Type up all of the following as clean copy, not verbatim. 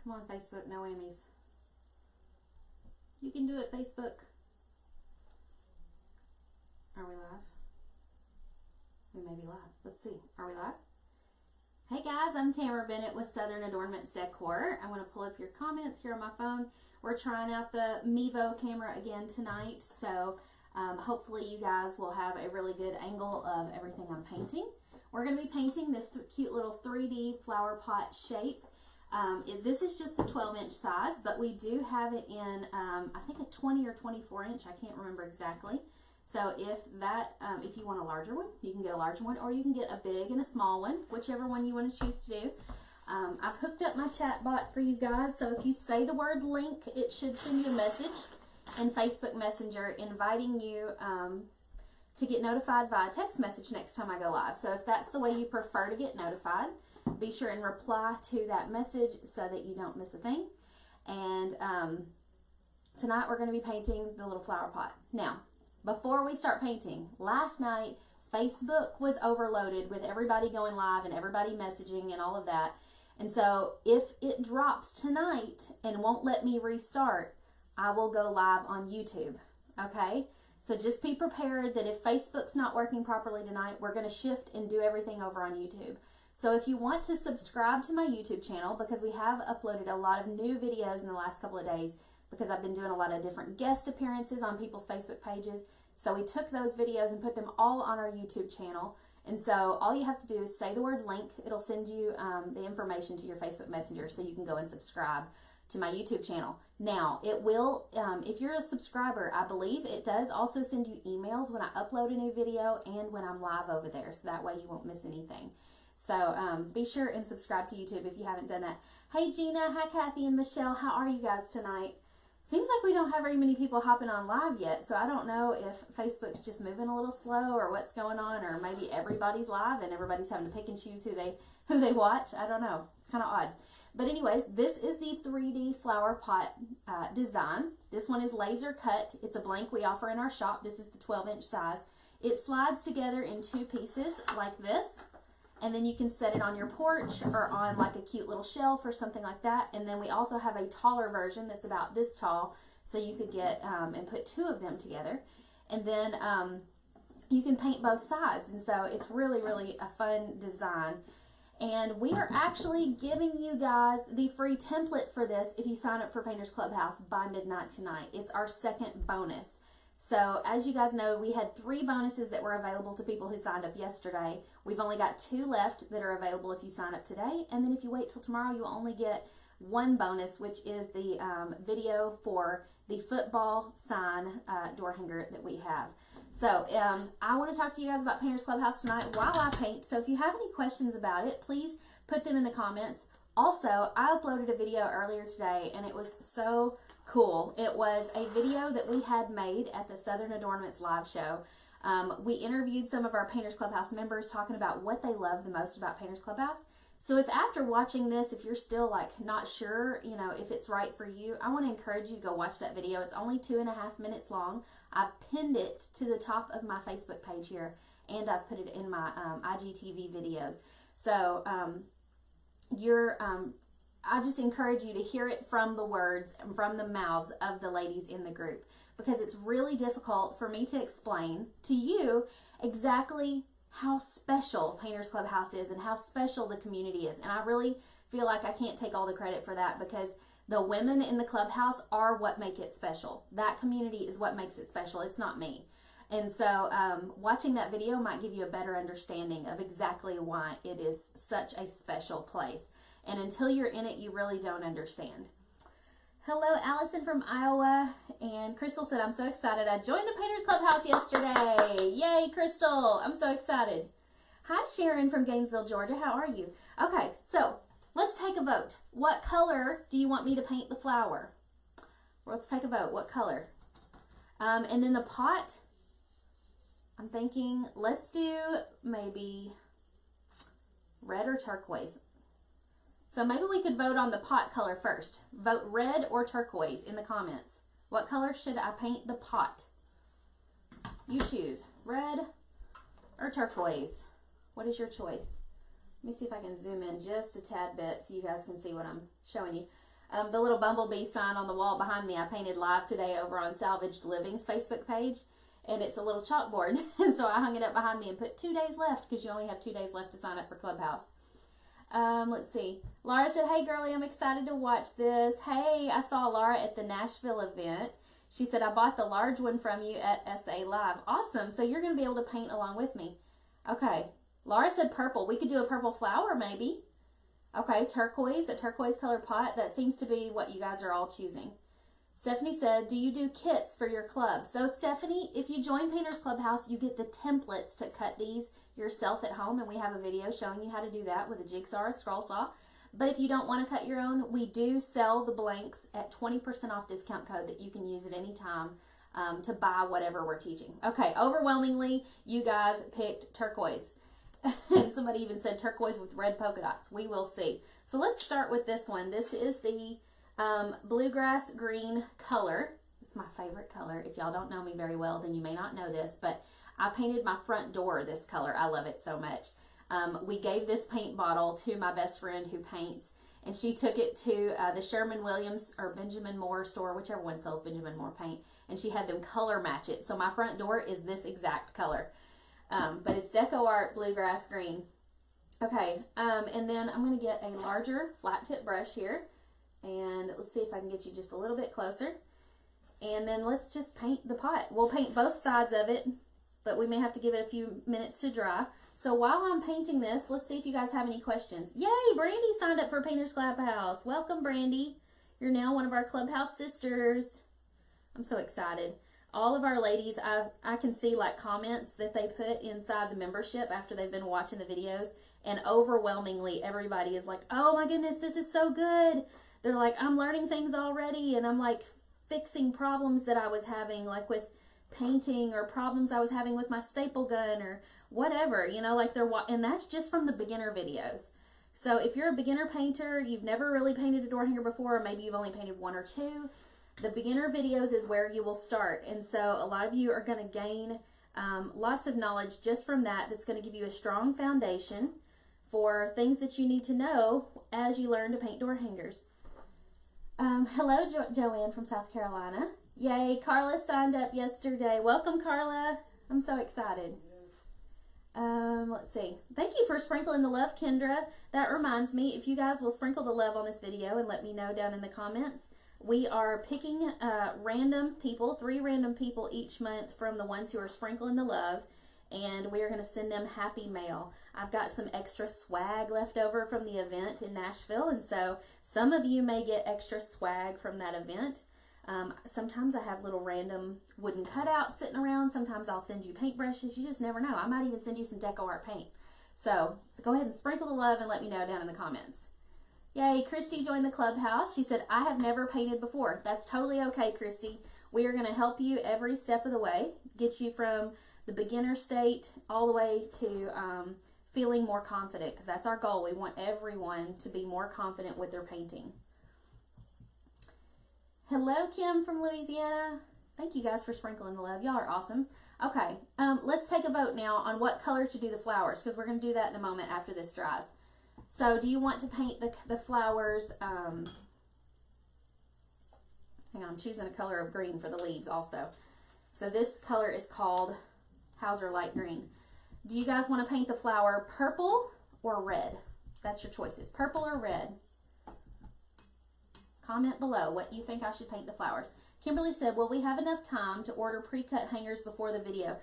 Come on, Facebook, no whammies. You can do it, Facebook. Are we live? We may be live. Let's see. Are we live? Hey guys, I'm Tamara Bennett with Southern Adoornments Decor. I want to pull up your comments here on my phone. We're trying out the Mevo camera again tonight, so hopefully you guys will have a really good angle of everything I'm painting. We're going to be painting this cute little 3D flower pot shape. This is just the 12-inch size, but we do have it in, I think a 20 or 24 inch. I can't remember exactly. So if you want a larger one, you can get a larger one, or you can get a big and a small one, whichever one you want to choose to do. I've hooked up my chat bot for you guys, so if you say the word link, it should send you a message in Facebook Messenger inviting you to get notified via text message next time I go live. So if that's the way you prefer to get notified, be sure and reply to that message so that you don't miss a thing. And tonight we're going to be painting the little flower pot. Now, before we start painting, last night Facebook was overloaded with everybody going live and everybody messaging and all of that. And so if it drops tonight and won't let me restart, I will go live on YouTube. Okay? So just be prepared that if Facebook's not working properly tonight, we're going to shift and do everything over on YouTube. So if you want to subscribe to my YouTube channel, because we have uploaded a lot of new videos in the last couple of days, because I've been doing a lot of different guest appearances on people's Facebook pages. So we took those videos and put them all on our YouTube channel. And so all you have to do is say the word link. It'll send you the information to your Facebook Messenger so you can go and subscribe to my YouTube channel. Now, it will, if you're a subscriber, I believe it does also send you emails when I upload a new video and when I'm live over there. So that way you won't miss anything. So be sure and subscribe to YouTube if you haven't done that. Hey Gina, hi Kathy and Michelle, how are you guys tonight? Seems like we don't have very many people hopping on live yet, so I don't know if Facebook's just moving a little slow or what's going on, or maybe everybody's live and everybody's having to pick and choose who they watch. I don't know. It's kind of odd. But anyways, this is the 3D flower pot design. This one is laser cut. It's a blank we offer in our shop. This is the 12-inch size. It slides together in 2 pieces like this. And then you can set it on your porch or on like a cute little shelf or something like that. And then we also have a taller version that's about this tall, so you could get and put 2 of them together. And then you can paint both sides. And so it's really, really a fun design. And we are actually giving you guys the free template for this if you sign up for Painters Clubhouse by midnight tonight. It's our second bonus. So as you guys know, we had 3 bonuses that were available to people who signed up yesterday. We've only got 2 left that are available if you sign up today. And then if you wait till tomorrow, you'll only get 1 bonus, which is the video for the football sign door hanger that we have. So I want to talk to you guys about Painters Clubhouse tonight while I paint. So if you have any questions about it, please put them in the comments. Also, I uploaded a video earlier today and it was so cool. It was a video that we had made at the Southern Adoornments live show. We interviewed some of our Painters Clubhouse members talking about what they love the most about Painters Clubhouse. So if after watching this, if you're still like not sure, you know, if it's right for you, I want to encourage you to go watch that video. It's only 2.5 minutes long. I pinned it to the top of my Facebook page here, and I've put it in my IGTV videos. So I just encourage you to hear it from the words and from the mouths of the ladies in the group, because it's really difficult for me to explain to you exactly how special Painters Clubhouse is and how special the community is. And I really feel like I can't take all the credit for that, because the women in the clubhouse are what make it special. That community is what makes it special. It's not me. And so watching that video might give you a better understanding of exactly why it is such a special place. And until you're in it, you really don't understand. Hello, Allison from Iowa. And Crystal said, I'm so excited. I joined the Painters Clubhouse yesterday. Yay, Crystal. I'm so excited. Hi, Sharon from Gainesville, Georgia. How are you? Okay, so let's take a vote. What color do you want me to paint the flower? Let's take a vote. What color? And then the pot, I'm thinking let's do maybe red or turquoise. So maybe we could vote on the pot color first. Vote red or turquoise in the comments. What color should I paint the pot? You choose, red or turquoise. What is your choice? Let me see if I can zoom in just a tad bit so you guys can see what I'm showing you. The little bumblebee sign on the wall behind me, I painted live today over on Salvaged Living's Facebook page. And it's a little chalkboard. So I hung it up behind me and put 2 days left because you only have 2 days left to sign up for Clubhouse. Let's see. Laura said, hey girlie, I'm excited to watch this. Hey, I saw Laura at the Nashville event. She said, I bought the large one from you at SA Live. Awesome. So you're going to be able to paint along with me. Okay. Laura said purple. We could do a purple flower maybe. Okay, turquoise, a turquoise colored pot. That seems to be what you guys are all choosing. Stephanie said, do you do kits for your club? So Stephanie, if you join Painters Clubhouse, you get the templates to cut these yourself at home, and we have a video showing you how to do that with a jigsaw or a scroll saw. But if you don't want to cut your own, we do sell the blanks at 20% off discount code that you can use at any time to buy whatever we're teaching. Okay, overwhelmingly, you guys picked turquoise. And somebody even said turquoise with red polka dots. We will see. So let's start with this one. This is the bluegrass green color. It's my favorite color. If y'all don't know me very well, then you may not know this, but I painted my front door this color. I love it so much. We gave this paint bottle to my best friend who paints, and she took it to the Sherman Williams or Benjamin Moore store, whichever one sells Benjamin Moore paint, and she had them color match it. So my front door is this exact color. But it's Deco Art Bluegrass Green. Okay, and then I'm going to get a larger flat tip brush here. And let's see if I can get you just a little bit closer. And then let's just paint the pot. We'll paint both sides of it, but we may have to give it a few minutes to dry. So while I'm painting this, let's see if you guys have any questions. Yay, Brandy signed up for Painters Clubhouse. Welcome, Brandy. You're now one of our Clubhouse sisters. I'm so excited. All of our ladies, I can see like comments that they put inside the membership after they've been watching the videos, and overwhelmingly everybody is like, oh my goodness, this is so good. They're like, I'm learning things already, and I'm like fixing problems that I was having, like with painting, or problems I was having with my staple gun or whatever, you know, like and that's just from the beginner videos. So if you're a beginner painter, you've never really painted a door hanger before, or maybe you've only painted one or two, the beginner videos is where you will start. And so a lot of you are going to gain lots of knowledge just from that. That's going to give you a strong foundation for things that you need to know as you learn to paint door hangers. Hello, Joanne from South Carolina. Yay, Carla signed up yesterday. Welcome, Carla. I'm so excited. Let's see. Thank you for sprinkling the love, Kendra. That reminds me, if you guys will sprinkle the love on this video and let me know down in the comments, we are picking random people, 3 random people each month from the ones who are sprinkling the love, and we are going to send them happy mail. I've got some extra swag left over from the event in Nashville, and so some of you may get extra swag from that event. Sometimes I have little random wooden cutouts sitting around. Sometimes I'll send you paintbrushes. You just never know. I might even send you some Deco Art paint. So go ahead and sprinkle the love and let me know down in the comments. Yay, Christy joined the Clubhouse. She said, I have never painted before. That's totally okay, Christy. We are going to help you every step of the way, get you from the beginner state all the way to feeling more confident, because that's our goal. We want everyone to be more confident with their painting. Hello, Kim from Louisiana. Thank you guys for sprinkling the love. Y'all are awesome. Okay, let's take a vote now on what color to do the flowers, because we're going to do that in a moment after this dries. So do you want to paint the flowers, hang on, I'm choosing a color of green for the leaves also. So this color is called Hauser Light Green. Do you guys want to paint the flower purple or red? That's your choices, purple or red. Comment below what you think I should paint the flowers. Kimberly said, will we have enough time to order pre-cut hangers before the video?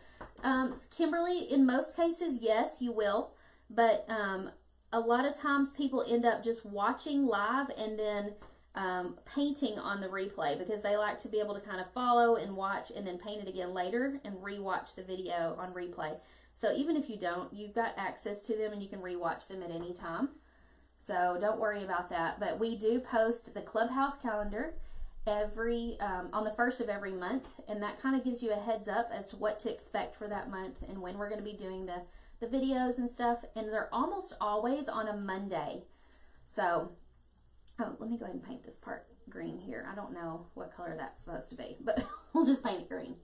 Kimberly, in most cases, yes, you will. But a lot of times people end up just watching live and then painting on the replay, because they like to be able to kind of follow and watch and then paint it again later and re-watch the video on replay. So even if you don't, you've got access to them and you can re-watch them at any time. So don't worry about that. But we do post the Clubhouse calendar every on the 1st of every month, and that kind of gives you a heads up as to what to expect for that month and when we're going to be doing the videos and stuff. And they're almost always on a Monday. So let me go ahead and paint this part green here. I don't know what color that's supposed to be, but we'll just paint it green.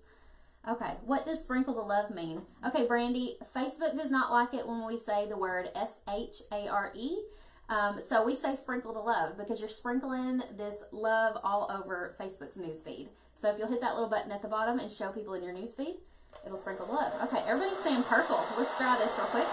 Okay, what does sprinkle the love mean? Okay, Brandy, Facebook does not like it when we say the word S-H-A-R-E. So we say sprinkle the love because you're sprinkling this love all over Facebook's newsfeed. So if you'll hit that little button at the bottom and show people in your newsfeed, it'll sprinkle the love. Okay, everybody's saying purple. Let's dry this real quick.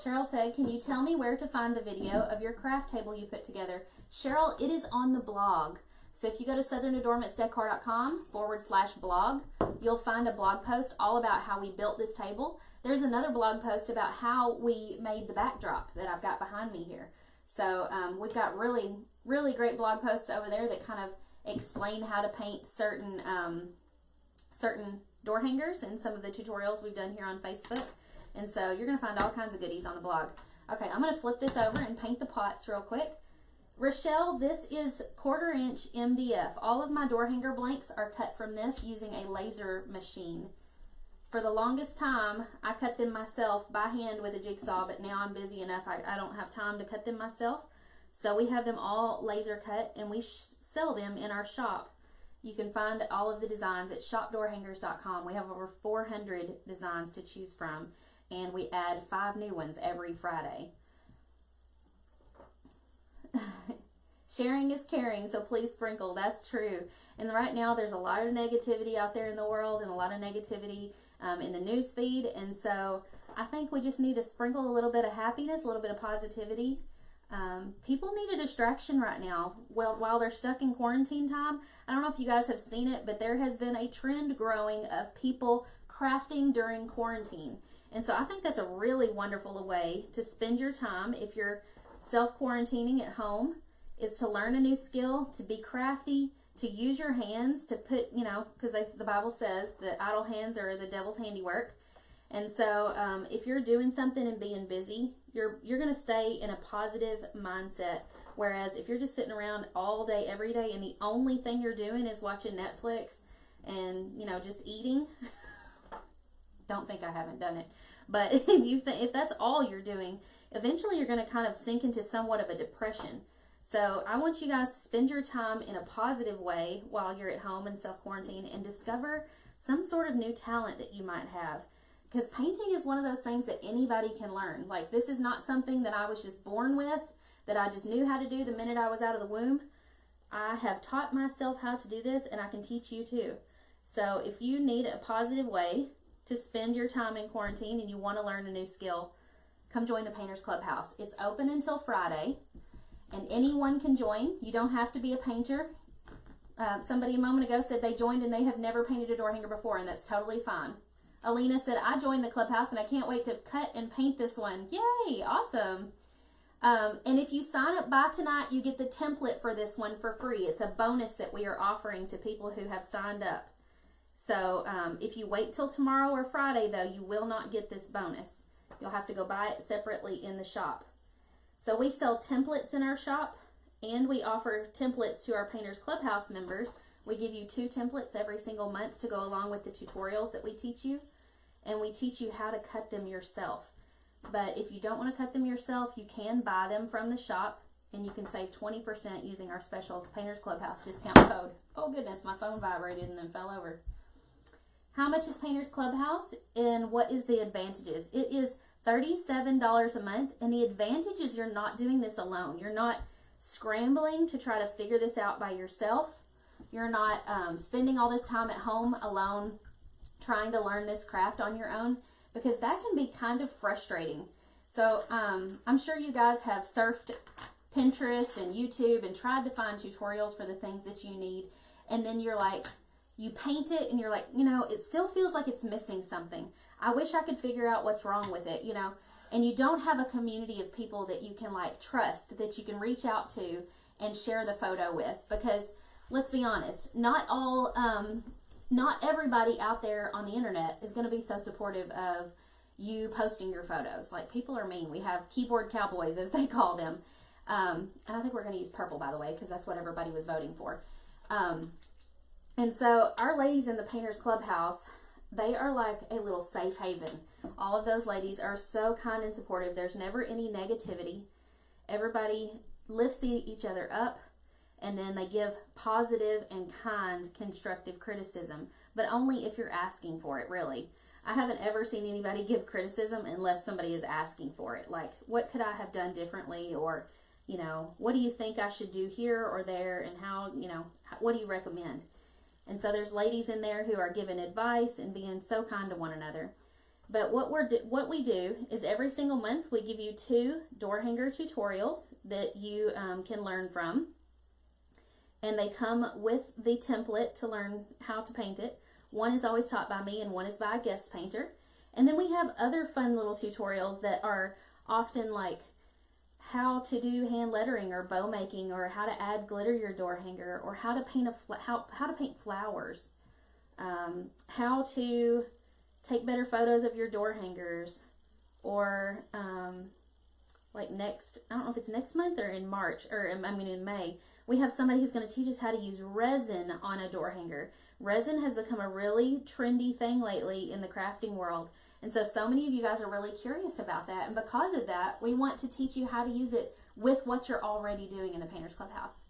Cheryl said, can you tell me where to find the video of your craft table you put together? Cheryl, it is on the blog. So if you go to southern-adoornments.decor.com/blog, you'll find a blog post all about how we built this table. There's another blog post about how we made the backdrop that I've got behind me here. So we've got really, really great blog posts over there that kind of explain how to paint certain door hangers and some of the tutorials we've done here on Facebook. And so you're going to find all kinds of goodies on the blog. Okay, I'm going to flip this over and paint the pots real quick. Rochelle, this is 1/4 inch MDF. All of my door hanger blanks are cut from this using a laser machine. For the longest time, I cut them myself by hand with a jigsaw, but now I'm busy enough, I don't have time to cut them myself. So we have them all laser cut, and we sell them in our shop. You can find all of the designs at shopdoorhangers.com. We have over 400 designs to choose from, and we add 5 new ones every Friday. Sharing is caring, so please sprinkle. That's true. And right now there's a lot of negativity out there in the world, and a lot of negativity in the news feed. And so I think we just need to sprinkle a little bit of happiness, a little bit of positivity. People need a distraction right now. Well, while they're stuck in quarantine time, I don't know if you guys have seen it, but there has been a trend growing of people crafting during quarantine. And so I think that's a really wonderful way to spend your time if you're self-quarantining at home, is to learn a new skill, to be crafty, to use your hands, to put, you know, because the Bible says that idle hands are the devil's handiwork. And so if you're doing something and being busy, you're going to stay in a positive mindset. Whereas if you're just sitting around all day, every day, and the only thing you're doing is watching Netflix and, you know, just eating, don't think I haven't done it. But if that's all you're doing, eventually you're going to kind of sink into somewhat of a depression. So I want you guys to spend your time in a positive way while you're at home in self-quarantine and discover some sort of new talent that you might have. Because painting is one of those things that anybody can learn. Like, this is not something that I was just born with, that I just knew how to do the minute I was out of the womb. I have taught myself how to do this, and I can teach you too. So if you need a positive way to spend your time in quarantine and you want to learn a new skill, come join the Painters Clubhouse. It's open until Friday, and anyone can join. You don't have to be a painter. Somebody a moment ago said they joined and they have never painted a door hanger before, and that's totally fine. Alina said, I joined the clubhouse and I can't wait to cut and paint this one. Yay, awesome. And if you sign up by tonight, you get the template for this one for free. It's a bonus that we are offering to people who have signed up. So if you wait till tomorrow or Friday, though, you will not get this bonus. You'll have to go buy it separately in the shop. So we sell templates in our shop, and we offer templates to our Painters Clubhouse members. We give you 2 templates every single month to go along with the tutorials that we teach you, and we teach you how to cut them yourself. But if you don't want to cut them yourself, you can buy them from the shop, and you can save 20% using our special Painters Clubhouse discount code. Oh goodness, my phone vibrated and then fell over. How much is Painters Clubhouse, and what is the advantages? It is $37 a month, and the advantage is you're not doing this alone. You're not scrambling to try to figure this out by yourself. You're not spending all this time at home alone trying to learn this craft on your own, because that can be kind of frustrating. So I'm sure you guys have surfed Pinterest and YouTube and tried to find tutorials for the things that you need, and then you're like, you paint it and you're like, you know, it still feels like it's missing something. I wish I could figure out what's wrong with it, you know, and you don't have a community of people that you can like trust, that you can reach out to and share the photo with. Because let's be honest, not everybody out there on the internet is going to be so supportive of you posting your photos. Like, people are mean. We have keyboard cowboys, as they call them. And I think we're going to use purple, by the way, because that's what everybody was voting for. And so our ladies in the Painters Clubhouse, they are like a little safe haven. All of those ladies are so kind and supportive. There's never any negativity. everybody lifts each other up, and then they give positive and kind constructive criticism, but only if you're asking for it, really. I haven't ever seen anybody give criticism unless somebody is asking for it. Like, what could I have done differently? Or, you know, what do you think I should do here or there? And how, you know, what do you recommend? And so there's ladies in there who are giving advice and being so kind to one another. But what we do is every single month we give you 2 door hanger tutorials that you can learn from. And they come with the template to learn how to paint it. One is always taught by me and one is by a guest painter. And then we have other fun little tutorials that are often like how to do hand lettering or bow making, or how to add glitter your door hanger, or how to paint how to paint flowers, how to take better photos of your door hangers, or like I don't know if it's next month or in March, or I mean in May, we have somebody who's going to teach us how to use resin on a door hanger. Resin has become a really trendy thing lately in the crafting world. And so many of you guys are really curious about that. And because of that, we want to teach you how to use it with what you're already doing in the Painters Clubhouse.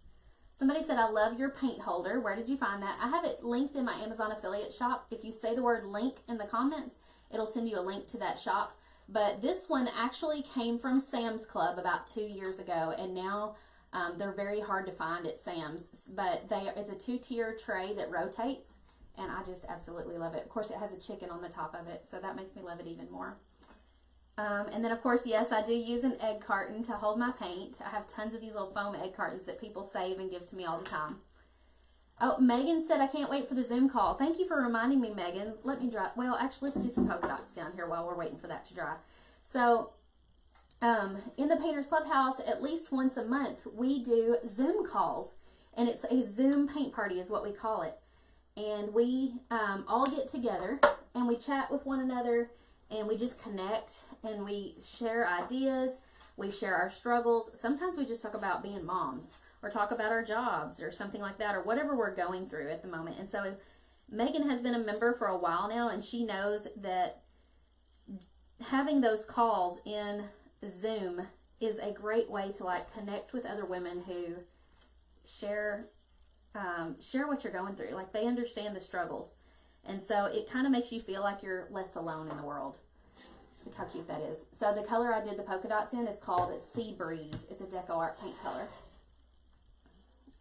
Somebody said, I love your paint holder. Where did you find that? I have it linked in my Amazon affiliate shop. If you say the word link in the comments, it'll send you a link to that shop. But this one actually came from Sam's Club about 2 years ago. And now they're very hard to find at Sam's, but it's a 2-tier tray that rotates, and I just absolutely love it. Of course, it has a chicken on the top of it, so that makes me love it even more. And then, of course, yes, I do use an egg carton to hold my paint. I have tons of these little foam egg cartons that people save and give to me all the time. Oh, Megan said, I can't wait for the Zoom call. Thank you for reminding me, Megan. Let me dry. Well, actually, let's do some polka dots down here while we're waiting for that to dry. So, in the Painters Clubhouse, at least once a month, we do Zoom calls, and it's a Zoom paint party is what we call it. And we all get together, and we chat with one another, and we just connect, and we share ideas, we share our struggles. Sometimes we just talk about being moms, or talk about our jobs, or something like that, or whatever we're going through at the moment. And so Megan has been a member for a while now, and she knows that having those calls in Zoom is a great way to like connect with other women who share what you're going through. Like, they understand the struggles, and so it kind of makes you feel like you're less alone in the world. Look how cute that is. So the color I did the polka dots in is called Sea Breeze. It's a Deco Art paint color.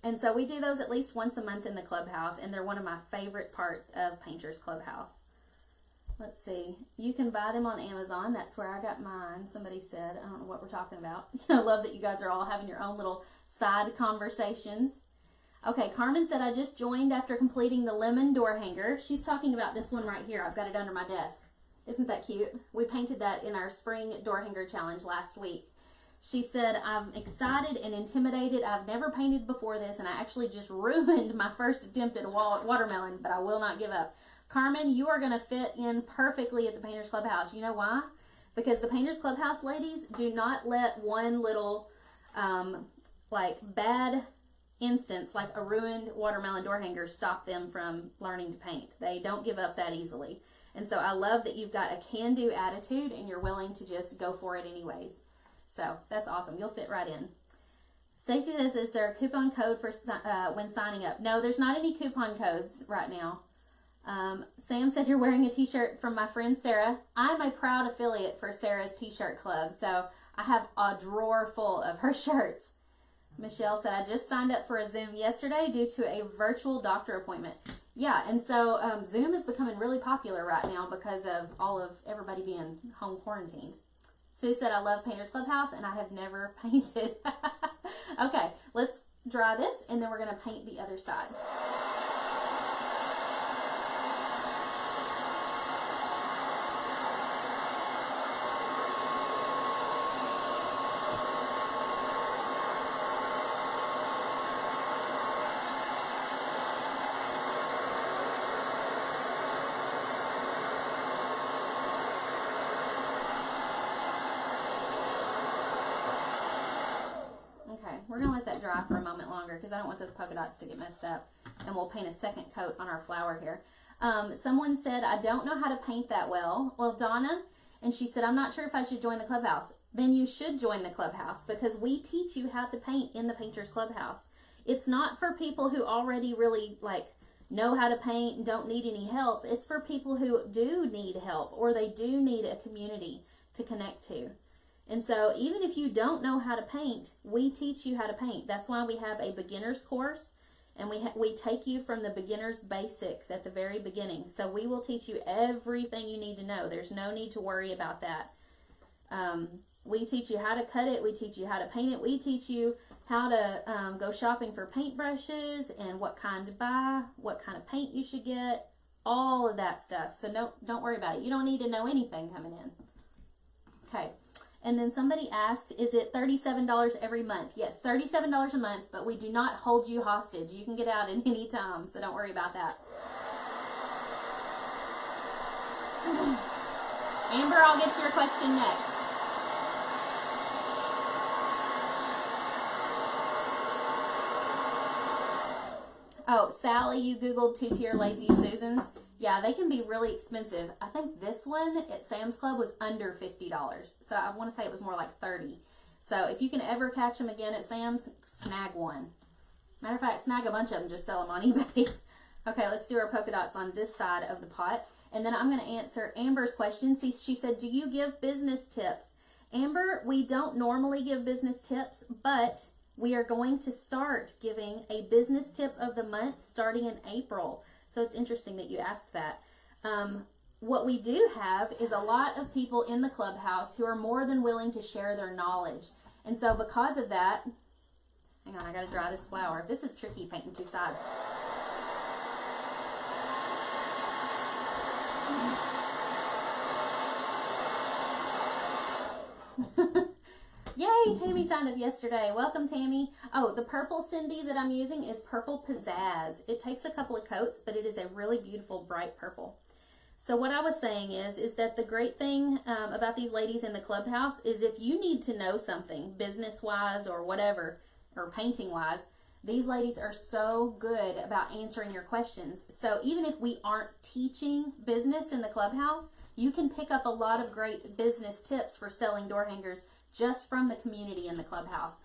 And so we do those at least once a month in the clubhouse, and they're one of my favorite parts of Painters Clubhouse. Let's see. You can buy them on Amazon. That's where I got mine. Somebody said. I don't know what we're talking about. I love that you guys are all having your own little side conversations. Okay, Carmen said, I just joined after completing the lemon door hanger. She's talking about this one right here. I've got it under my desk. Isn't that cute? We painted that in our spring door hanger challenge last week. She said, I'm excited and intimidated. I've never painted before this, and I actually just ruined my first attempt at a watermelon, but I will not give up. Carmen, you are going to fit in perfectly at the Painters Clubhouse. You know why? Because the Painters Clubhouse ladies do not let one little like bad instance, like a ruined watermelon door hanger, stop them from learning to paint. They don't give up that easily. And so I love that you've got a can-do attitude and you're willing to just go for it anyways. So that's awesome. You'll fit right in. Stacy says, is there a coupon code for when signing up? No, there's not any coupon codes right now. Sam said you're wearing a t-shirt from my friend Sarah. I'm a proud affiliate for Sarah's t-shirt club, so I have a drawer full of her shirts. Michelle said, I just signed up for a Zoom yesterday due to a virtual doctor appointment. Yeah, and so Zoom is becoming really popular right now because of all of everybody being home quarantined. Sue said, I love Painters Clubhouse and I have never painted. Okay, let's dry this and then we're going to paint the other side. We're going to let that dry for a moment longer because I don't want those polka dots to get messed up. And we'll paint a second coat on our flower here. Someone said, I don't know how to paint that well. Well, Donna, And she said, I'm not sure if I should join the clubhouse. Then you should join the clubhouse, because we teach you how to paint in the Painters Clubhouse. It's not for people who already really like know how to paint and don't need any help. It's for people who do need help, or they do need a community to connect to. And so even if you don't know how to paint, we teach you how to paint. That's why we have a beginner's course, and we take you from the beginner's basics at the very beginning. So we will teach you everything you need to know. There's no need to worry about that. We teach you how to cut it. We teach you how to paint it. We teach you how to go shopping for paintbrushes and what kind to buy, what kind of paint you should get, all of that stuff. So don't worry about it. You don't need to know anything coming in. Okay. And then somebody asked, is it $37 every month? Yes, $37 a month, but we do not hold you hostage. You can get out at any time, so don't worry about that. Amber, I'll get to your question next. Oh, Sally, you Googled two-tier Lazy Susans. Yeah, they can be really expensive. I think this one at Sam's Club was under $50. So I want to say it was more like $30. So if you can ever catch them again at Sam's, snag one. Matter of fact, snag a bunch of them, just sell them on eBay. Okay, let's do our polka dots on this side of the pot. And then I'm going to answer Amber's question. See, she said, do you give business tips? Amber, we don't normally give business tips, but we are going to start giving a business tip of the month starting in April. So it's interesting that you asked that. What we do have is a lot of people in the clubhouse who are more than willing to share their knowledge. And so because of that, hang on, I gotta dry this flower. This is tricky, painting two sides. Yay, Tammy signed up yesterday. Welcome, Tammy. Oh, the purple Cindy that I'm using is Purple Pizzazz. It takes a couple of coats, but it is a really beautiful, bright purple. So what I was saying is that the great thing about these ladies in the clubhouse is if you need to know something, business-wise or whatever, or painting-wise, these ladies are so good about answering your questions. So even if we aren't teaching business in the clubhouse, you can pick up a lot of great business tips for selling door hangers just from the community in the clubhouse.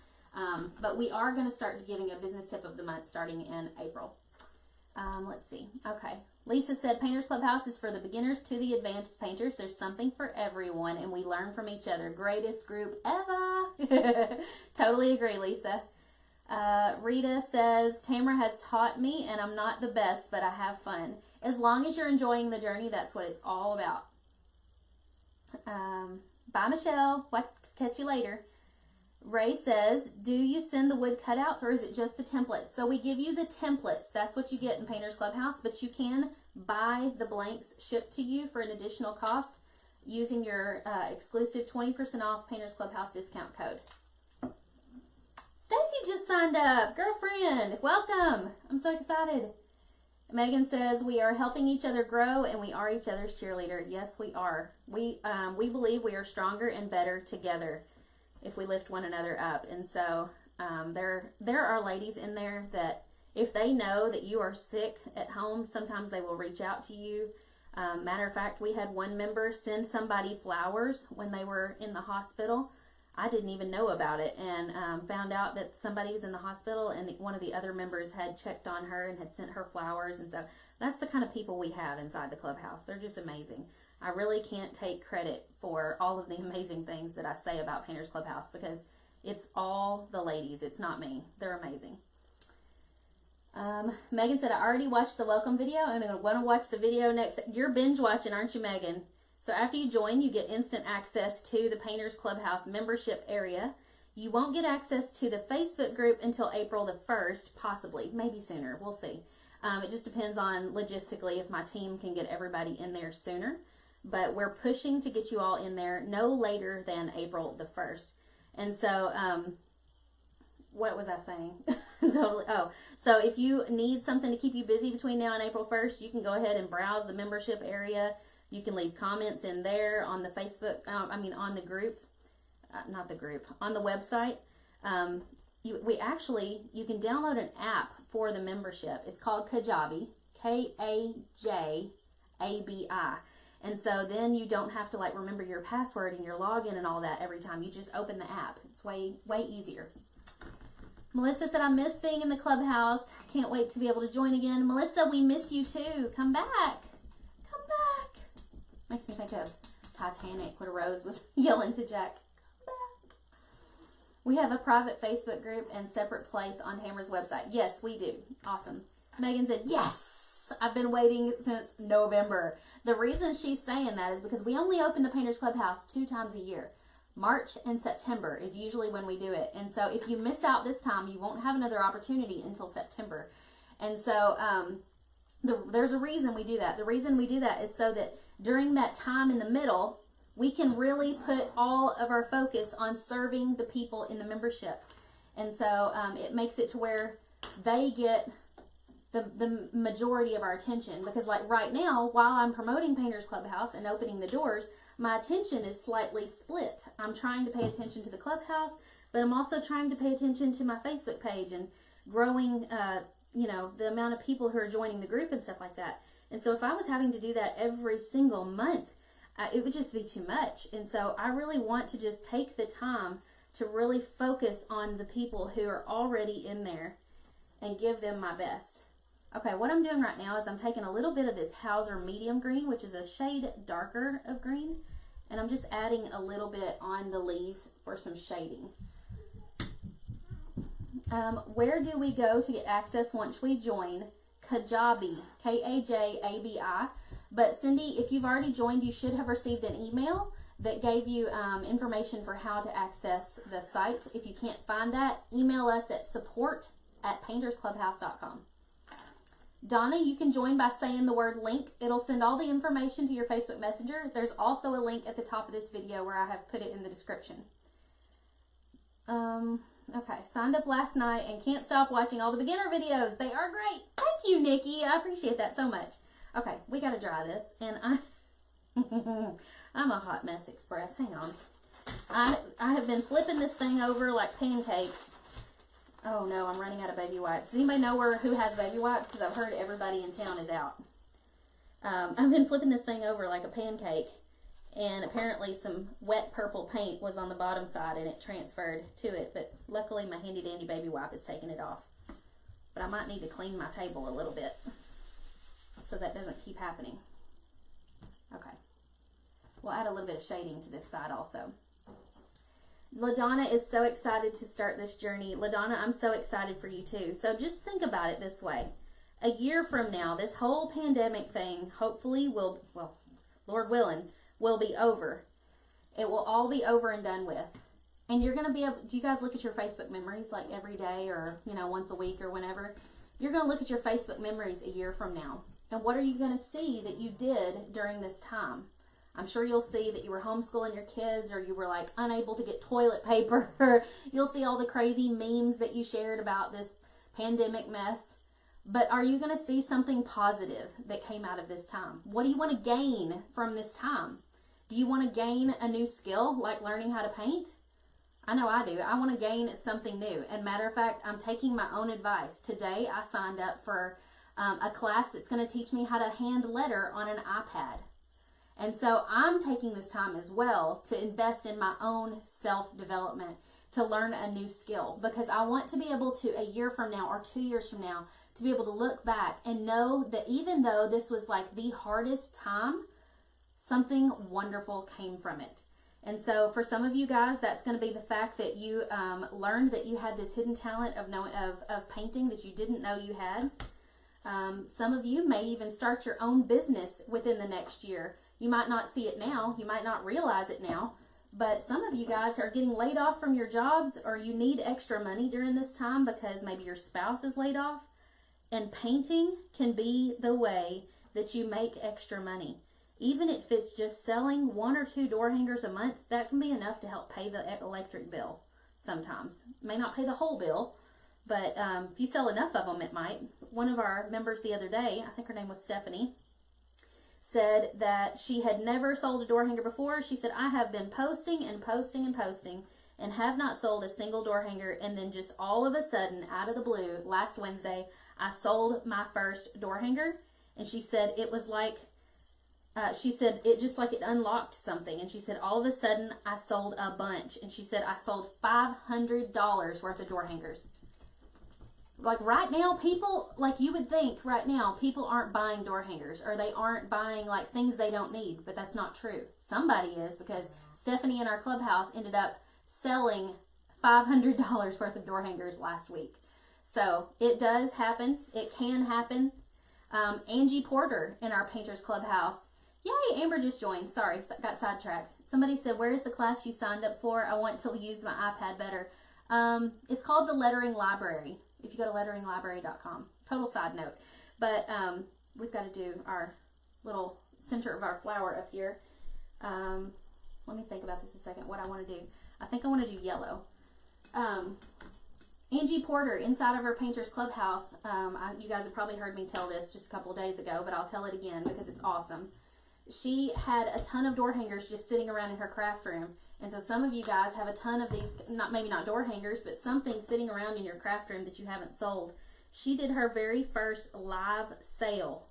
But we are going to start giving a business tip of the month starting in April. Let's see. Okay. Lisa said, Painters Clubhouse is for the beginners to the advanced painters. There's something for everyone, and we learn from each other. Greatest group ever. Totally agree, Lisa. Rita says, Tamara has taught me, and I'm not the best, but I have fun. As long as you're enjoying the journey, that's what it's all about. Bye, Michelle. Catch you later. Ray says, do you send the wood cutouts or is it just the templates? So we give you the templates. That's what you get in Painters Clubhouse, but you can buy the blanks shipped to you for an additional cost using your exclusive 20% off Painters Clubhouse discount code. Stacy just signed up. Girlfriend, welcome. I'm so excited. Megan says, we are helping each other grow and we are each other's cheerleader. Yes, we are. We believe we are stronger and better together if we lift one another up. And so there are ladies in there that if they know that you are sick at home, sometimes they will reach out to you. Matter of fact, we had one member send somebody flowers when they were in the hospital. I didn't even know about it, and found out that somebody was in the hospital and one of the other members had checked on her and had sent her flowers. And so that's the kind of people we have inside the clubhouse. They're just amazing. I really can't take credit for all of the amazing things that I say about Painters Clubhouse because it's all the ladies. It's not me. They're amazing. Megan said, I already watched the welcome video and I'm going to watch the video next. You're binge watching, aren't you, Megan? So after you join, you get instant access to the Painters Clubhouse membership area. You won't get access to the Facebook group until April the 1st, possibly, maybe sooner. We'll see. It just depends on logistically if my team can get everybody in there sooner. But we're pushing to get you all in there no later than April the 1st. And so, what was I saying? Totally. Oh, so if you need something to keep you busy between now and April 1st, you can go ahead and browse the membership area. You can leave comments in there on the Facebook, on the group, not the group, on the website. You can download an app for the membership. It's called Kajabi, Kajabi. And so then you don't have to like remember your password and your login and all that every time. You just open the app. It's way easier. Melissa said, I miss being in the clubhouse. Can't wait to be able to join again. Melissa, we miss you too. Come back. Come back. Makes me think of Titanic when Rose was yelling to Jack, come back. We have a private Facebook group and separate place on Tamara's website. Yes, we do. Awesome. Megan said, yes, I've been waiting since November. The reason she's saying that is because we only open the Painters Clubhouse 2 times a year. March and September is usually when we do it. And so if you miss out this time, you won't have another opportunity until September. And so there's a reason we do that. The reason we do that is so that during that time in the middle, we can really put all of our focus on serving the people in the membership. And so it makes it to where they get the majority of our attention. Because like right now, while I'm promoting Painters Clubhouse and opening the doors, my attention is slightly split. I'm trying to pay attention to the clubhouse, but I'm also trying to pay attention to my Facebook page and growing, you know, the amount of people who are joining the group and stuff like that. And so if I was having to do that every single month, it would just be too much. And so I really want to just take the time to really focus on the people who are already in there and give them my best. Okay, what I'm doing right now is I'm taking a little bit of this Hauser medium green, which is a shade darker of green, and I'm just adding a little bit on the leaves for some shading. Where do we go to get access once we join? Kajabi, K-A-J-A-B-I. But Cindy, if you've already joined, you should have received an email that gave you information for how to access the site. If you can't find that, email us at support@paintersclubhouse.com. Donna, you can join by saying the word link. It'll send all the information to your Facebook Messenger. There's also a link at the top of this video where I have put it in the description. Okay, signed up last night and can't stop watching all the beginner videos. They are great. Thank you, Nikki. I appreciate that so much. Okay, we got to dry this. And I'm a hot mess express. Hang on. I have been flipping this thing over like pancakes. Oh no, I'm running out of baby wipes. Does anybody know who has baby wipes? Because I've heard everybody in town is out. I've been flipping this thing over like a pancake, and apparently some wet purple paint was on the bottom side and it transferred to it, but luckily my handy dandy baby wipe is taking it off. But I might need to clean my table a little bit so that doesn't keep happening. Okay. We'll add a little bit of shading to this side also. LaDonna is so excited to start this journey. LaDonna, I'm so excited for you too. So just think about it this way. A year from now, this whole pandemic thing hopefully will, well, Lord willing, will be over. It will all be over and done with. And you're going to be able, do you guys look at your Facebook memories like every day or, you know, once a week or whenever? You're going to look at your Facebook memories a year from now. And what are you going to see that you did during this time? I'm sure you'll see that you were homeschooling your kids, or you were like unable to get toilet paper, or you'll see all the crazy memes that you shared about this pandemic mess. But are you going to see something positive that came out of this time? What do you want to gain from this time? Do you want to gain a new skill, like learning how to paint? I know I do. I want to gain something new. And matter of fact, I'm taking my own advice. Today I signed up for a class that's going to teach me how to hand letter on an iPad. And so I'm taking this time as well to invest in my own self-development, to learn a new skill, because I want to be able to, a year from now or 2 years from now, to be able to look back and know that even though this was like the hardest time, something wonderful came from it. And so for some of you guys, that's going to be the fact that you learned that you had this hidden talent of painting that you didn't know you had. Some of you may even start your own business within the next year. You might not see it now, you might not realize it now, but some of you guys are getting laid off from your jobs, or you need extra money during this time because maybe your spouse is laid off. And painting can be the way that you make extra money. Even if it's just selling 1 or 2 door hangers a month, that can be enough to help pay the electric bill sometimes. It may not pay the whole bill, but if you sell enough of them, it might. One of our members the other day, I think her name was Stephanie, said that she had never sold a door hanger before. She said, I have been posting and posting and posting and have not sold a single door hanger. And then just all of a sudden, out of the blue, last Wednesday, I sold my first door hanger. And she said it was like she said it just like it unlocked something. And she said, all of a sudden I sold a bunch. And she said, I sold $500 worth of door hangers. Like right now, people, like you would think right now, people aren't buying door hangers, or they aren't buying like things they don't need, but that's not true. Somebody is, because Stephanie in our clubhouse ended up selling $500 worth of door hangers last week. So it does happen. It can happen. Angie Porter in our Painters Clubhouse. Yay, Amber just joined. Sorry, got sidetracked. Somebody said, where is the class you signed up for? I want to use my iPad better. It's called the Lettering Library. If you go to letteringlibrary.com. Total side note. But we've got to do our little center of our flower up here. Let me think about this a second, what I want to do. I think I want to do yellow. Angie Porter, inside of her Painters Clubhouse, you guys have probably heard me tell this just a couple of days ago, but I'll tell it again because it's awesome. She had a ton of door hangers just sitting around in her craft room. And so some of you guys have a ton of these, maybe not door hangers, but something sitting around in your craft room that you haven't sold. She did her very first live sale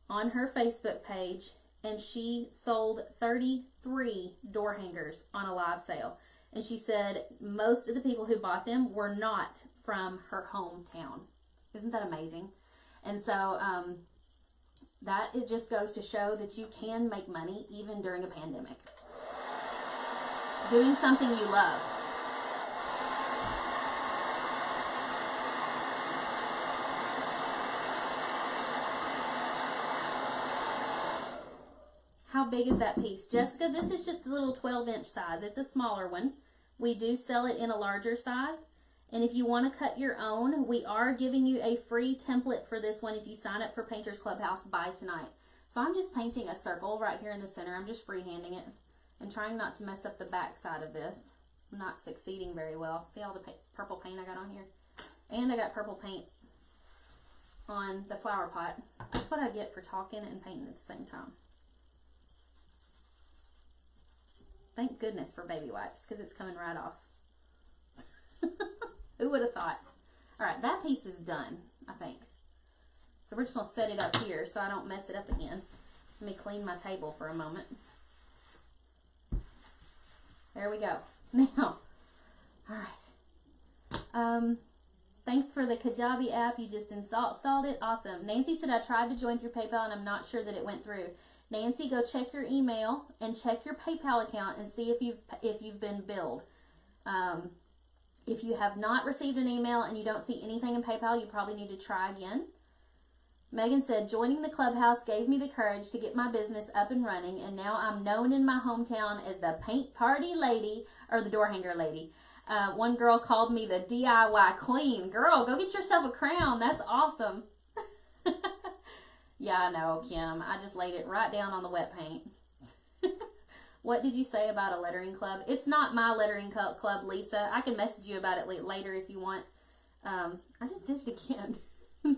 on her Facebook page, and she sold 33 door hangers on a live sale. And she said most of the people who bought them were not from her hometown. Isn't that amazing? And so that it just goes to show that you can make money even during a pandemic. Doing something you love. How big is that piece? Jessica, this is just a little 12-inch size. It's a smaller one. We do sell it in a larger size. And if you want to cut your own, we are giving you a free template for this one if you sign up for Painters Clubhouse by tonight. So I'm just painting a circle right here in the center. I'm just freehanding it and trying not to mess up the back side of this. I'm not succeeding very well. See all the purple paint I got on here? And I got purple paint on the flower pot. That's what I get for talking and painting at the same time. Thank goodness for baby wipes, because it's coming right off. Who would have thought? Alright, that piece is done, I think. So we're just going to set it up here so I don't mess it up again. Let me clean my table for a moment. There we go. Now, alright. Thanks for the Kajabi app. You just installed it. Awesome. Nancy said, I tried to join through PayPal and I'm not sure that it went through. Nancy, go check your email and check your PayPal account and see if you've been billed. If you have not received an email and you don't see anything in PayPal, you probably need to try again. Megan said, joining the clubhouse gave me the courage to get my business up and running, and now I'm known in my hometown as the paint party lady, or the door hanger lady. One girl called me the DIY queen. Girl, go get yourself a crown. That's awesome. Yeah, I know, Kim. I just laid it right down on the wet paint. What did you say about a lettering club? It's not my lettering club, Lisa. I can message you about it later if you want. I just did it again.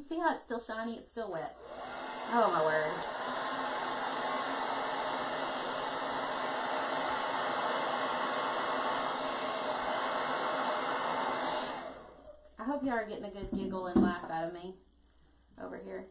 See how it's still shiny? It's still wet. Oh, my word. I hope you are getting a good giggle and laugh out of me over here.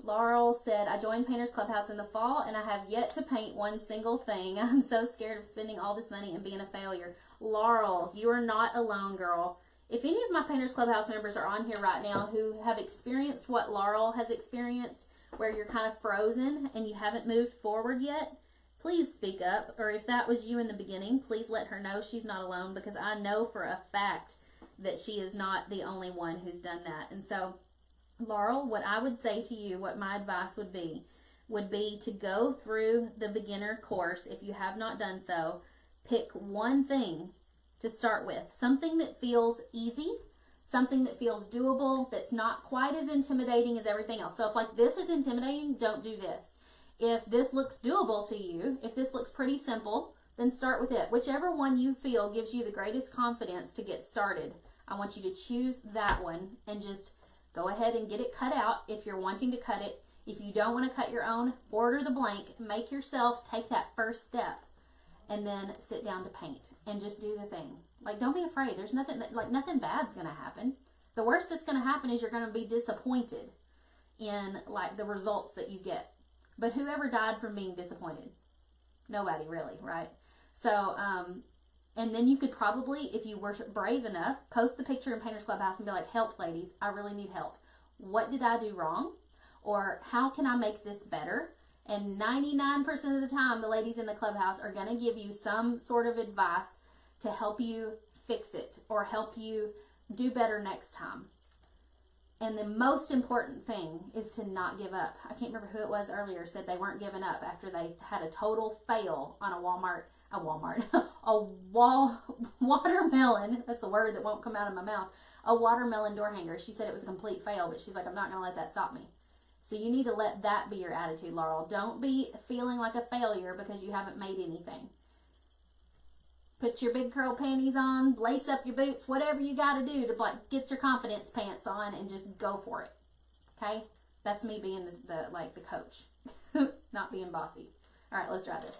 Laurel said, I joined Painters Clubhouse in the fall and I have yet to paint one single thing. I'm so scared of spending all this money and being a failure. Laurel, you are not alone, girl. If any of my Painters Clubhouse members are on here right now who have experienced what Laurel has experienced, where you're kind of frozen and you haven't moved forward yet, please speak up. Or if that was you in the beginning, please let her know she's not alone, because I know for a fact that she is not the only one who's done that. And so, Laurel, what I would say to you, what my advice would be to go through the beginner course. If you have not done so, pick one thing to start with. Something that feels easy, something that feels doable, that's not quite as intimidating as everything else. So if like this is intimidating, don't do this. If this looks doable to you, if this looks pretty simple, then start with it. Whichever one you feel gives you the greatest confidence to get started, I want you to choose that one and just go ahead and get it cut out if you're wanting to cut it. If you don't want to cut your own, order the blank, make yourself take that first step, and then sit down to paint and just do the thing. Like, don't be afraid. There's nothing, nothing bad's going to happen. The worst that's going to happen is you're going to be disappointed in like the results that you get. But whoever died from being disappointed? Nobody really, right? So, and then you could probably, if you were brave enough, post the picture in Painters Clubhouse and be like, help ladies, I really need help. What did I do wrong? Or how can I make this better? And 99% of the time, the ladies in the clubhouse are going to give you some sort of advice to help you fix it or help you do better next time. And the most important thing is to not give up. I can't remember who it was earlier said they weren't giving up after they had a total fail on a watermelon. That's the word that won't come out of my mouth. A watermelon door hanger. She said it was a complete fail, but she's like, I'm not going to let that stop me. So you need to let that be your attitude, Laurel. Don't be feeling like a failure because you haven't made anything. Put your big curl panties on, lace up your boots, whatever you got to do to like get your confidence pants on and just go for it. Okay? That's me being the coach, not being bossy. All right, let's try this.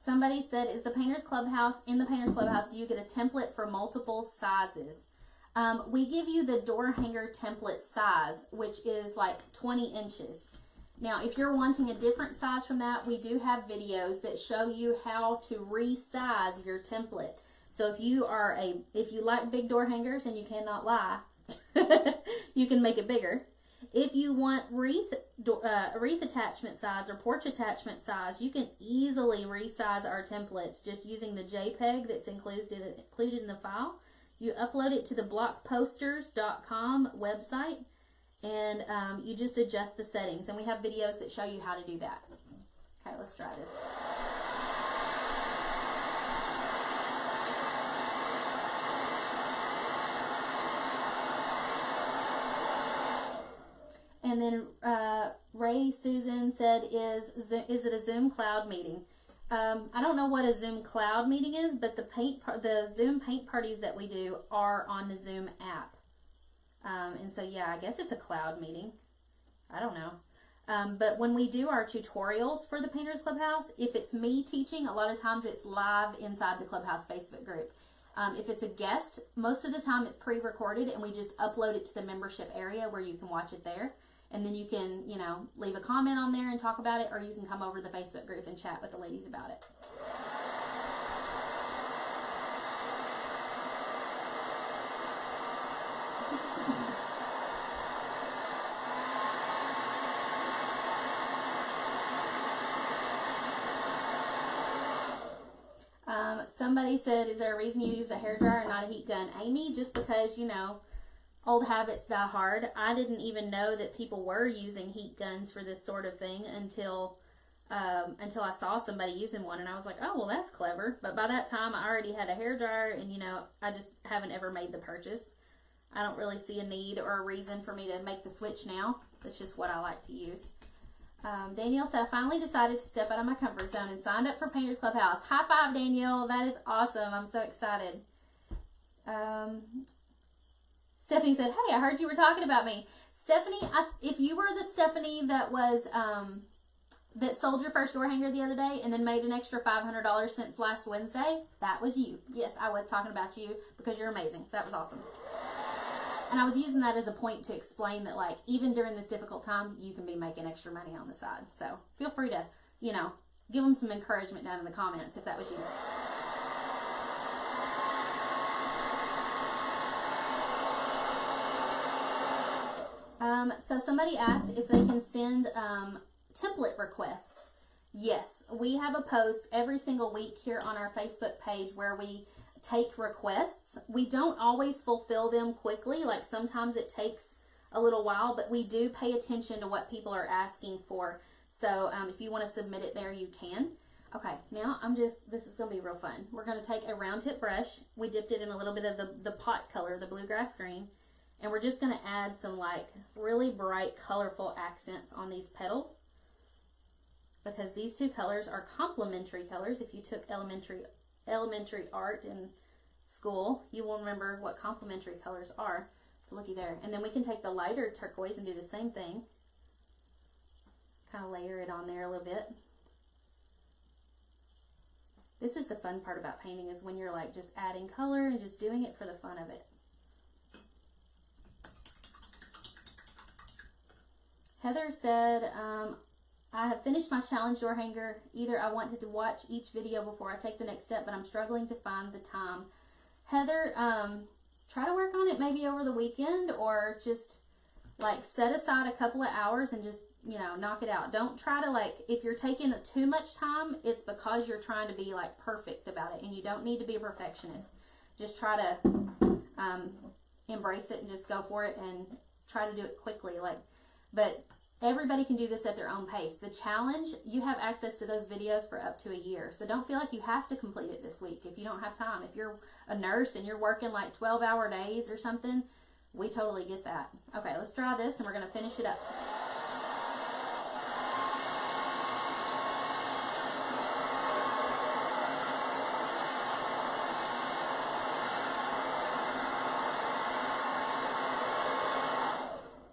Somebody said, is the Painters Clubhouse, in the Painters Clubhouse, do you get a template for multiple sizes? We give you the door hanger template size, which is like 20 inches. Now, if you're wanting a different size from that, we do have videos that show you how to resize your template. So if you like big door hangers, and you cannot lie, you can make it bigger. If you want wreath attachment size or porch attachment size, you can easily resize our templates just using the JPEG that's included in the file. You upload it to the blockposters.com website, and you just adjust the settings. And we have videos that show you how to do that. Okay, let's try this. And then Ray Susan said, is it a Zoom cloud meeting? I don't know what a Zoom cloud meeting is, but the Zoom paint parties that we do are on the Zoom app. And so, yeah, I guess it's a cloud meeting. I don't know. But when we do our tutorials for the Painters Clubhouse, if it's me teaching, a lot of times it's live inside the Clubhouse Facebook group. If it's a guest, most of the time it's pre-recorded, and we just upload it to the membership area where you can watch it there. And then you can, leave a comment on there and talk about it, or you can come over to the Facebook group and chat with the ladies about it. Somebody said, is there a reason you use a hairdryer and not a heat gun? Amy, just because, old habits die hard. I didn't even know that people were using heat guns for this sort of thing until I saw somebody using one, and I was like, oh, well, that's clever. But by that time, I already had a hairdryer, and, I just haven't ever made the purchase. I don't really see a need or a reason for me to make the switch now. That's just what I like to use. Danielle said, I finally decided to step out of my comfort zone and signed up for Painters Clubhouse. High five, Danielle. That is awesome. I'm so excited. Stephanie said, hey, I heard you were talking about me. Stephanie, if you were the Stephanie that was, that sold your first door hanger the other day and then made an extra $500 since last Wednesday, that was you. Yes, I was talking about you because you're amazing. That was awesome. And I was using that as a point to explain that, like, even during this difficult time, you can be making extra money on the side. So feel free to, give them some encouragement down in the comments if that was you. So somebody asked if they can send template requests. Yes, we have a post every single week here on our Facebook page where we take requests. We don't always fulfill them quickly. Like, sometimes it takes a little while, but we do pay attention to what people are asking for. So if you want to submit it there, you can. Okay, now this is going to be real fun. We're going to take a round tip brush. We dipped it in a little bit of the pot color, the bluegrass green. And we're just going to add some, like, really bright, colorful accents on these petals. Because these two colors are complementary colors. If you took elementary art in school, you will remember what complementary colors are. So looky there. And then we can take the lighter turquoise and do the same thing. Kind of layer it on there a little bit. This is the fun part about painting, is when you're like just adding color and just doing it for the fun of it. Heather said, I have finished my challenge door hanger. Either I wanted to watch each video before I take the next step, but I'm struggling to find the time. Heather, try to work on it maybe over the weekend, or just like set aside a couple of hours and just, you know, knock it out. Don't try to, like, if you're taking too much time, it's because you're trying to be like perfect about it, and you don't need to be a perfectionist. Just try to embrace it and just go for it and try to do it quickly. Like, but everybody can do this at their own pace. The challenge, you have access to those videos for up to a year. So don't feel like you have to complete it this week if you don't have time. If you're a nurse and you're working like 12-hour days or something, we totally get that. Okay, let's try this and we're going to finish it up.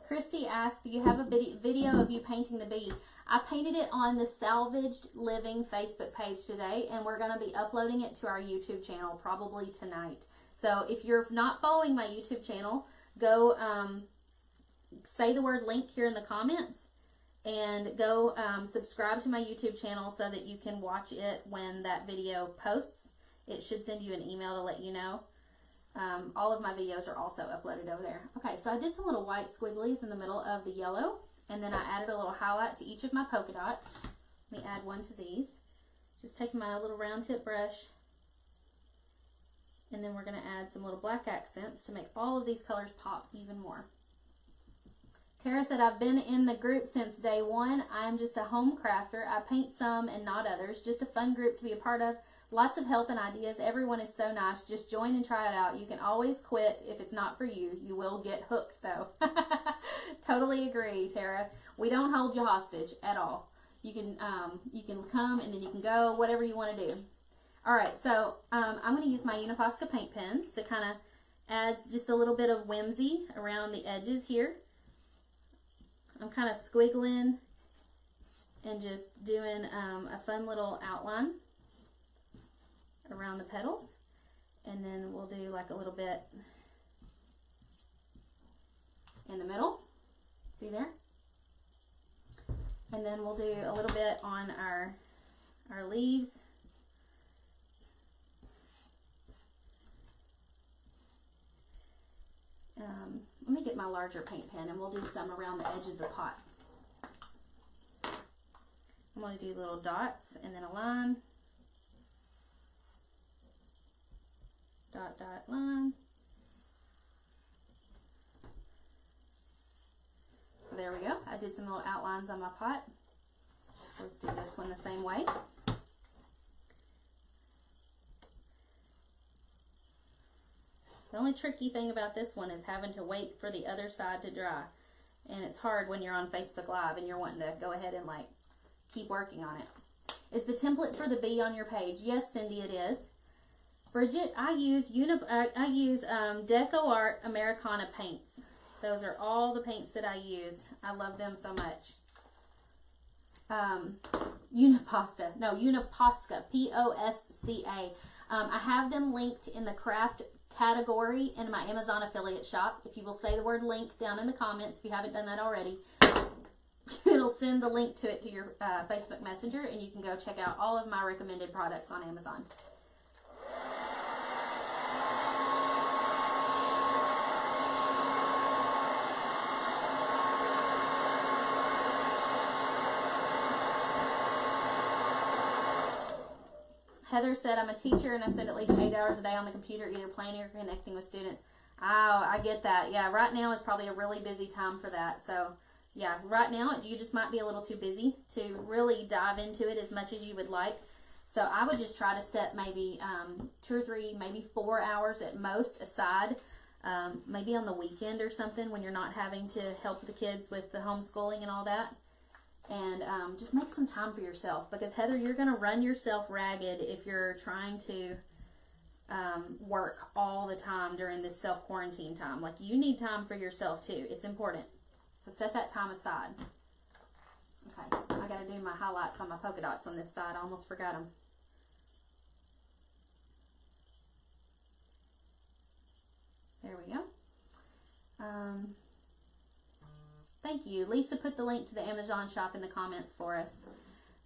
Christy asked, do you have a video of you painting the bee? I painted it on the Salvaged Living Facebook page today, and we're going to be uploading it to our YouTube channel probably tonight. So if you're not following my YouTube channel, go say the word link here in the comments, and go subscribe to my YouTube channel so that you can watch it when that video posts. It should send you an email to let you know. All of my videos are also uploaded over there. Okay, so I did some little white squigglies in the middle of the yellow, and then I added a little highlight to each of my polka dots. Let me add one to these. Just taking my little round tip brush, and then we're going to add some little black accents to make all of these colors pop even more. Tara said, I've been in the group since day one. I'm just a home crafter. I paint some and not others. Just a fun group to be a part of. Lots of help and ideas. Everyone is so nice. Just join and try it out. You can always quit if it's not for you. You will get hooked, though. Totally agree, Tara. We don't hold you hostage at all. You can come and then you can go, whatever you want to do. All right, so I'm going to use my Uniposca paint pens to kind of add just a little bit of whimsy around the edges here. I'm kind of squiggling and just doing a fun little outline around the petals, and then we'll do like a little bit in the middle, see there, and then we'll do a little bit on our leaves. Let me get my larger paint pen and we'll do some around the edge of the pot. I'm going to do little dots and then a line. Dot, dot, line. So there we go. I did some little outlines on my pot. Let's do this one the same way. The only tricky thing about this one is having to wait for the other side to dry. And it's hard when you're on Facebook Live and you're wanting to go ahead and like keep working on it. Is the template for the bee on your page? Yes, Cindy, it is. Bridget, I use Decor Americana paints. Those are all the paints that I use. I love them so much. Uniposca, P-O-S-C-A. I have them linked in the craft category in my Amazon affiliate shop. If you will say the word link down in the comments, if you haven't done that already, it'll send the link to it to your Facebook Messenger, and you can go check out all of my recommended products on Amazon. Heather said, I'm a teacher and I spend at least 8 hours a day on the computer either planning or connecting with students. Oh, I get that. Yeah, right now is probably a really busy time for that. So, yeah, right now you just might be a little too busy to really dive into it as much as you would like. So I would just try to set maybe 2 or 3, maybe 4 hours at most aside, maybe on the weekend or something when you're not having to help the kids with the homeschooling and all that. And just make some time for yourself, because Heather, you're going to run yourself ragged if you're trying to work all the time during this self-quarantine time. Like, you need time for yourself too. It's important. So set that time aside. Okay, I gotta do my highlights on my polka dots on this side. I almost forgot them. There we go. Thank you. Lisa put the link to the Amazon shop in the comments for us.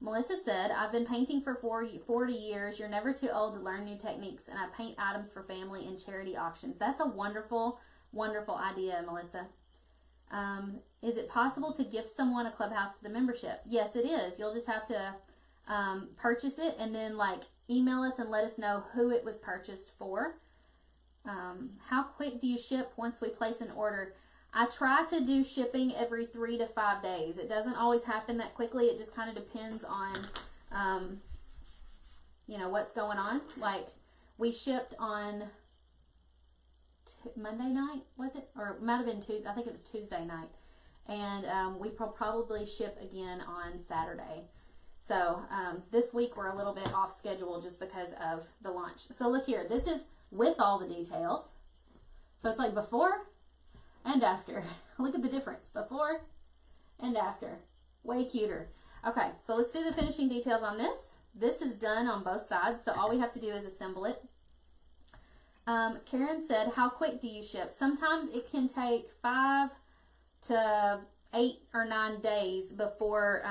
Melissa said, I've been painting for 40 years. You're never too old to learn new techniques, and I paint items for family and charity auctions. That's a wonderful, wonderful idea, Melissa. Is it possible to gift someone a clubhouse to the membership? Yes, it is. You'll just have to purchase it and then like email us and let us know who it was purchased for. How quick do you ship once we place an order? I try to do shipping every 3 to 5 days. It doesn't always happen that quickly. It just kind of depends on, you know, what's going on. Like, we shipped on Monday night, was it? Or it might have been Tuesday. I think it was Tuesday night. And we probably ship again on Saturday. So this week we're a little bit off schedule just because of the launch. So look here. This is with all the details. So it's like before and after. Look at the difference. Before and after. Way cuter. Okay, so let's do the finishing details on this. This is done on both sides, so all we have to do is assemble it. Karen said, how quick do you ship? Sometimes it can take 5 to 8 or 9 days before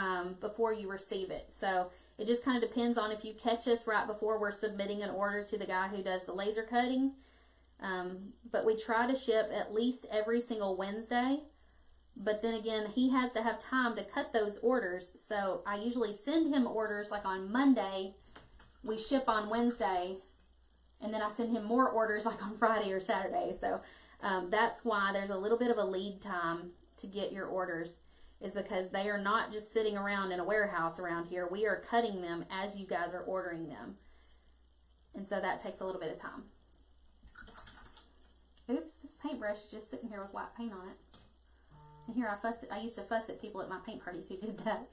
you receive it. So it just kind of depends on if you catch us right before we're submitting an order to the guy who does the laser cutting. But we try to ship at least every single Wednesday. But then again, he has to have time to cut those orders. So I usually send him orders like on Monday. We ship on Wednesday. And then I send him more orders like on Friday or Saturday. So that's why there's a little bit of a lead time to get your orders, is because they are not just sitting around in a warehouse around here. We are cutting them as you guys are ordering them. And so that takes a little bit of time. Oops, this paintbrush is just sitting here with white paint on it. And here I used to fuss at people at my paint parties who did that.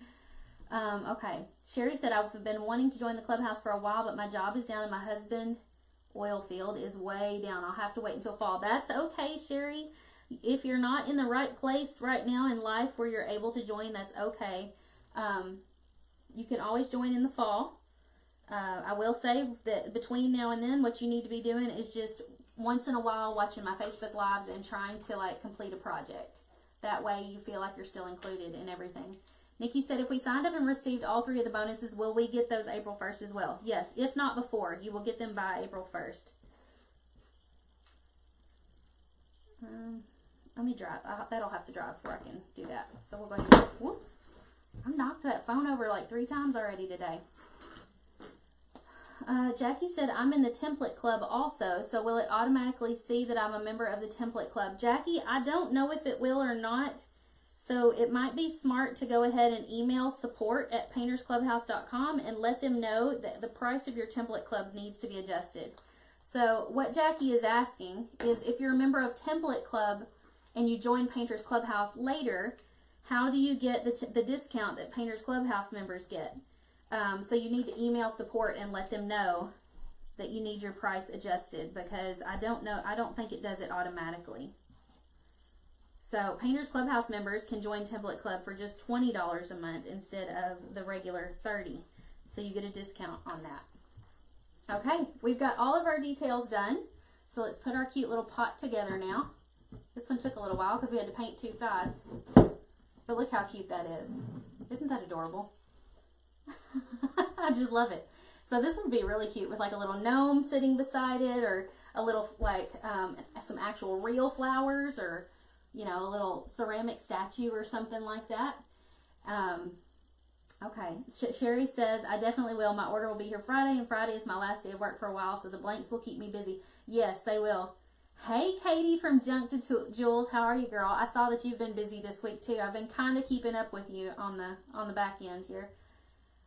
Okay, Sherry said, I've been wanting to join the clubhouse for a while, but my job is down and my husband oil field is way down. I'll have to wait until fall. That's okay, Sherry. If you're not in the right place right now in life where you're able to join, that's okay. You can always join in the fall. I will say that between now and then, what you need to be doing is just once in a while watching my Facebook Lives and trying to like complete a project. That way you feel like you're still included in everything. Nikki said, if we signed up and received all 3 of the bonuses, will we get those April 1st as well? Yes, if not before, you will get them by April 1st. Let me drive. That'll have to drive before I can do that. So we'll go ahead. Whoops. I knocked that phone over like 3 times already today. Jackie said, I'm in the template club also, so will it automatically see that I'm a member of the template club? Jackie, I don't know if it will or not, so it might be smart to go ahead and email support@paintersclubhouse.com and let them know that the price of your template club needs to be adjusted. So what Jackie is asking is, if you're a member of template club and you join Painters Clubhouse later, how do you get the discount that Painters Clubhouse members get? So you need to email support and let them know that you need your price adjusted, because I don't think it does it automatically. So Painters Clubhouse members can join Template Club for just $20 a month instead of the regular $30. So you get a discount on that. Okay, we've got all of our details done. So let's put our cute little pot together now. This one took a little while because we had to paint 2 sides. But look how cute that is. Isn't that adorable? I just love it. So this would be really cute with like a little gnome sitting beside it, or a little like some actual real flowers, or you know, a little ceramic statue or something like that. Okay, Sherry says, I definitely will. My order will be here Friday, and Friday is my last day of work for a while, so the blanks will keep me busy. Yes, they will. Hey, Katie from Junk to Jules, how are you, girl? I saw that you've been busy this week too. I've been kind of keeping up with you on the back end here.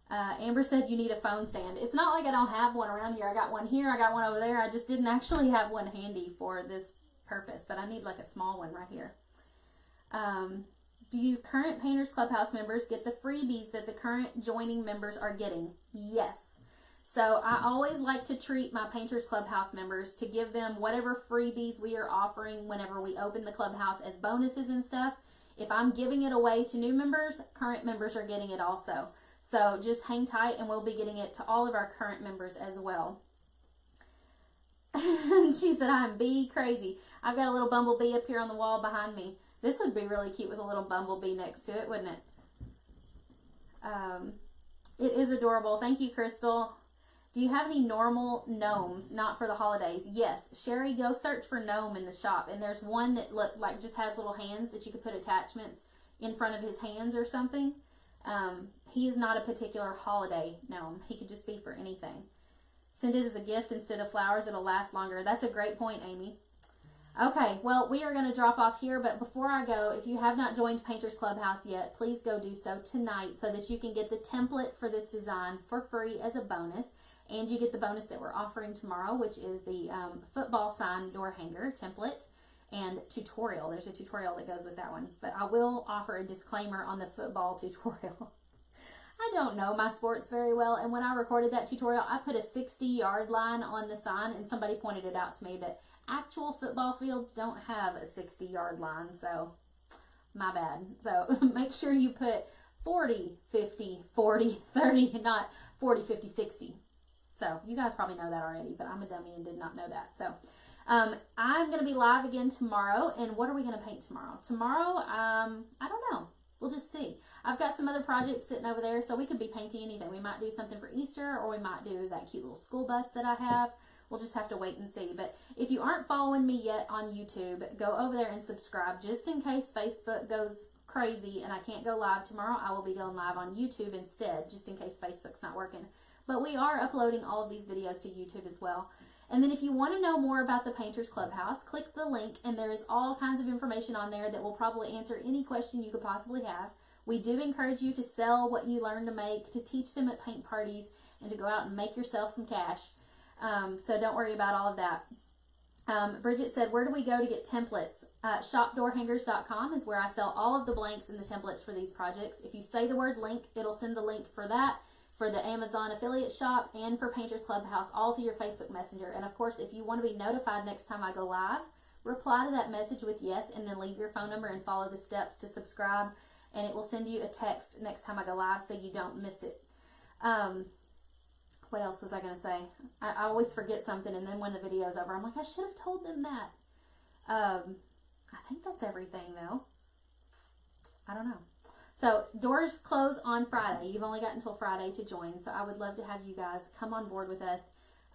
Amber said you need a phone stand. It's not like I don't have one around here. I got one here, I got one over there. I just didn't actually have one handy for this purpose, but I need like a small one right here. Do you current Painters Clubhouse members get the freebies that the current joining members are getting? Yes. So I always like to treat my Painters Clubhouse members to give them whatever freebies we are offering whenever we open the Clubhouse as bonuses and stuff. If I'm giving it away to new members, current members are getting it also. So just hang tight and we'll be getting it to all of our current members as well. She said, I'm bee crazy. I've got a little bumblebee up here on the wall behind me. This would be really cute with a little bumblebee next to it, wouldn't it? It is adorable. Thank you, Crystal. Do you have any normal gnomes, not for the holidays? Yes. Sherry, go search for gnome in the shop. And there's one that like just has little hands that you could put attachments in front of his hands or something. He is not a particular holiday gnome. He could just be for anything. Send it as a gift instead of flowers. It'll last longer. That's a great point, Amy. Okay, well, we are going to drop off here, but before I go, if you have not joined Painters Clubhouse yet, please go do so tonight so that you can get the template for this design for free as a bonus, and you get the bonus that we're offering tomorrow, which is the football sign door hanger template and tutorial. There's a tutorial that goes with that one, but I will offer a disclaimer on the football tutorial. I don't know my sports very well, and when I recorded that tutorial, I put a 60-yard line on the sign, and somebody pointed it out to me that actual football fields don't have a 60-yard line, so my bad. So make sure you put 40, 50, 40, 30, not 40, 50, 60. So you guys probably know that already, but I'm a dummy and did not know that. So I'm going to be live again tomorrow, and what are we going to paint tomorrow? Tomorrow, I don't know. We'll just see. I've got some other projects sitting over there, so we could be painting anything. We might do something for Easter, or we might do that cute little school bus that I have. We'll just have to wait and see. But if you aren't following me yet on YouTube, go over there and subscribe just in case Facebook goes crazy and I can't go live tomorrow. I will be going live on YouTube instead, just in case Facebook's not working. But we are uploading all of these videos to YouTube as well. And then if you want to know more about the Painters Clubhouse, click the link, and there is all kinds of information on there that will probably answer any question you could possibly have. We do encourage you to sell what you learn to make, to teach them at paint parties, and to go out and make yourself some cash. So don't worry about all of that. Bridget said, where do we go to get templates? Shopdoorhangers.com is where I sell all of the blanks and the templates for these projects. If you say the word link, it'll send the link for that, for the Amazon affiliate shop, and for Painters Clubhouse, all to your Facebook Messenger. And of course, if you want to be notified next time I go live, reply to that message with yes, and then leave your phone number and follow the steps to subscribe, and it will send you a text next time I go live so you don't miss it. What else was I going to say? I always forget something, and then when the video's over, I'm like, I should have told them that. I think that's everything, though. I don't know. So, doors close on Friday. You've only got until Friday to join, so I would love to have you guys come on board with us.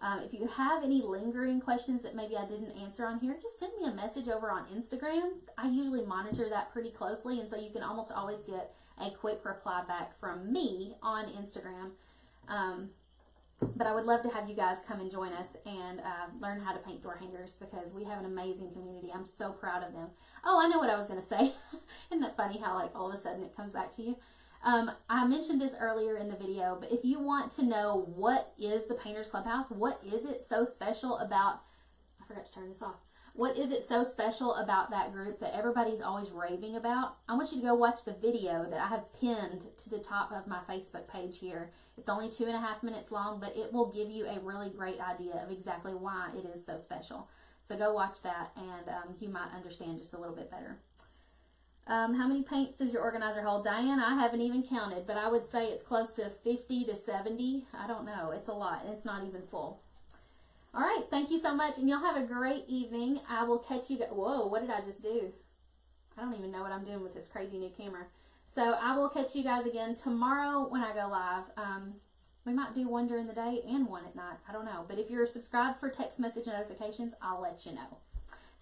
If you have any lingering questions that maybe I didn't answer on here, just send me a message over on Instagram. I usually monitor that pretty closely, and so you can almost always get a quick reply back from me on Instagram. But I would love to have you guys come and join us and learn how to paint door hangers, because we have an amazing community. I'm so proud of them. Oh, I know what I was going to say. Isn't that funny how like all of a sudden it comes back to you? I mentioned this earlier in the video, but if you want to know what is the Painters Clubhouse, what is it so special about, I forgot to turn this off. What is it so special about that group that everybody's always raving about? I want you to go watch the video that I have pinned to the top of my Facebook page here. It's only 2.5 minutes long, but it will give you a really great idea of exactly why it is so special. So go watch that, and you might understand just a little bit better. How many paints does your organizer hold? Diane, I haven't even counted, but I would say it's close to 50 to 70. I don't know. It's a lot, and it's not even full. All right, thank you so much, and y'all have a great evening. I will catch you guys. Whoa, what did I just do? I don't even know what I'm doing with this crazy new camera. So I will catch you guys again tomorrow when I go live. We might do one during the day and one at night. I don't know. But if you're subscribed for text message notifications, I'll let you know.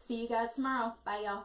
See you guys tomorrow. Bye, y'all.